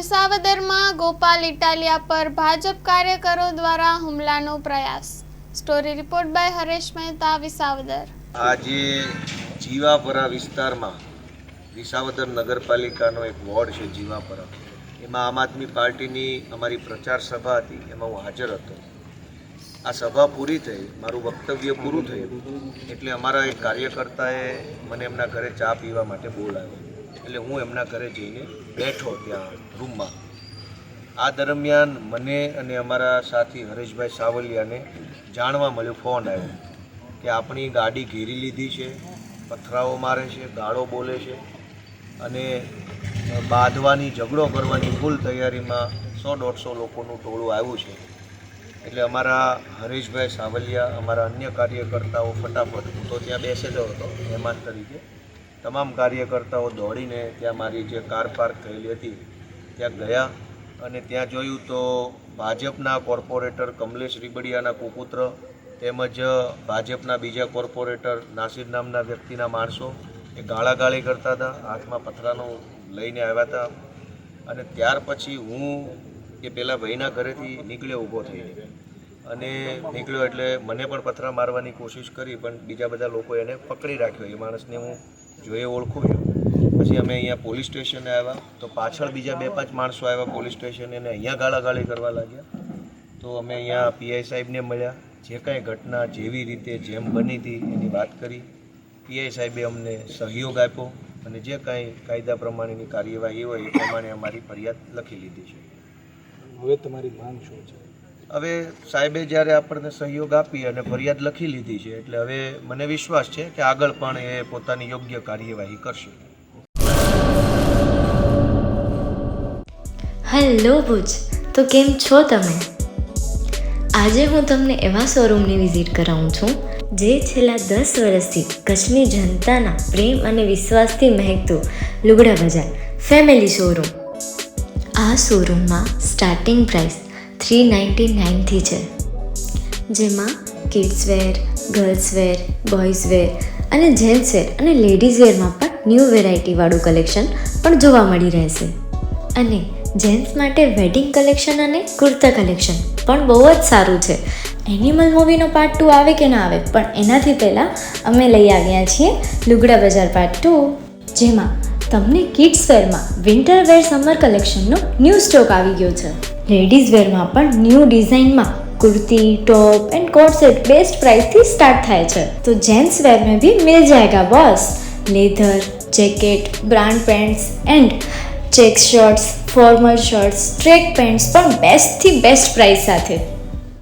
વિસાવદરમાં ગોપાલ ઇટાલિયા પર ભાજપ કાર્યકરો દ્વારા હુમલાનો પ્રયાસ. Story report by Haresh Mehta, Visavadar. આજે જીવાપરા વિસ્તારમાં વિસાવદર નગરપાલિકાનો એક વોર્ડ છે જીવાપરા, એમાં આમ આદમી પાર્ટીની અમારી પ્રચાર સભા હતી, એમાં હું હાજર હતો. આ સભા પૂરી થઈ, મારું વક્તવ્ય પૂરું થયું એટલે અમારા એક કાર્યકર્તાએ મને એમના ઘરે ચા પીવા માટે બોલાવ્યો. એટલે હું એમના ઘરે જઈને બેઠો ત્યાં રૂમમાં. આ દરમિયાન મને અને અમારા સાથી હરેશભાઈ સાવલિયાને જાણવા મળ્યું, ફોન આવ્યો કે આપણી ગાડી ઘેરી લીધી છે, પથરાઓ મારે છે, ગાળો બોલે છે અને બાંધવાની, ઝઘડો કરવાની ફૂલ તૈયારીમાં 100-150 લોકોનું ટોળું આવ્યું છે. એટલે અમારા હરેશભાઈ સાવલિયા, અમારા અન્ય કાર્યકર્તાઓ ફટાફટ, હું તો ત્યાં બેસેલો હતો મહેમાન તરીકે, તમામ કાર્યકર્તાઓ દોડીને ત્યાં મારી જે કાર પાર્ક થયેલી હતી ત્યાં ગયા અને ત્યાં જોયું તો ભાજપના કોર્પોરેટર કમલેશ રીબડિયાના કુપુત્ર તેમજ ભાજપના બીજા કોર્પોરેટર નાસિર નામના વ્યક્તિના માણસો એ ગાળાગાળી કરતા હતા, હાથમાં પથરાનું લઈને આવ્યા હતા. અને ત્યાર પછી હું એ પેલા ભાઈના ઘરેથી નીકળ્યો, ઊભો થઈને અને નીકળ્યો એટલે મને પણ પથરા મારવાની કોશિશ કરી, પણ બીજા બધા લોકો એને પકડી રાખ્યો. એ માણસને હું જોઈએ ઓળખું છું. પછી અમે અહીંયા પોલીસ સ્ટેશને આવ્યા તો પાછળ બીજા 2-5 માણસો આવ્યા પોલીસ સ્ટેશને અને અહીંયા ગાળાગાળી કરવા લાગ્યા. તો અમે અહીંયા પીઆઈ સાહેબને મળ્યા, જે કાંઈ ઘટના જેવી રીતે જેમ બની હતી એની વાત કરી. પીઆઈ સાહેબે અમને સહયોગ આપ્યો અને જે કાંઈ કાયદા પ્રમાણેની કાર્યવાહી હોય એ પ્રમાણે અમારી ફરિયાદ લખી લીધી છે. હવે તમારી માંગ શું છે? હવે સાહેબે જ્યારે આપણને સહયોગ આપી અને ફરિયાદ લખી લીધી છે એટલે હવે મને વિશ્વાસ છે કે આગળ પણ એ પોતાની યોગ્ય કાર્યવાહી કરશે. હેલો ભુજ, તો કેમ છો તમે? આજે હું તમને એવા શોરૂમની વિઝિટ કરાવું છું જે છેલ્લા 10 વર્ષથી કચ્છની જનતાના પ્રેમ અને વિશ્વાસથી મહેકતું લુગડા બજાર ફેમિલી શોરૂમ. આ શોરૂમમાં સ્ટાર્ટિંગ પ્રાઇસ 399થી છે, જેમાં kids wear, girls wear, boys wear અને જેન્ટ્સ વેર અને લેડીઝ વેરમાં પણ ન્યૂ વેરાયટીવાળું કલેક્શન પણ જોવા મળી રહેશે. અને જેન્ટ્સ માટે વેડિંગ કલેક્શન અને કુર્તા કલેક્શન પણ બહુ જ સારું છે. એનિમલ મૂવીનો પાર્ટ 2 આવે કે ના આવે, પણ એનાથી પહેલાં અમે લઈ આવ્યા છીએ લુગડા બજાર પાર્ટ 2, જેમાં તમને કિડ્સ વેરમાં વિન્ટર વેર સમર કલેક્શનનો ન્યૂ સ્ટોક આવી ગયો છે. લેડીઝ વેરમાં પણ ન્યૂ ડિઝાઇનમાં kurti, top and coat set best price थी स्टार्ट थाय छे. तो जेंट्स वेर में भी मिल जाएगा boss. Leather, jacket, brand pants and check shirts, formal shirts, track pants पर बेस्ट थी बेस्ट प्राइस साथे.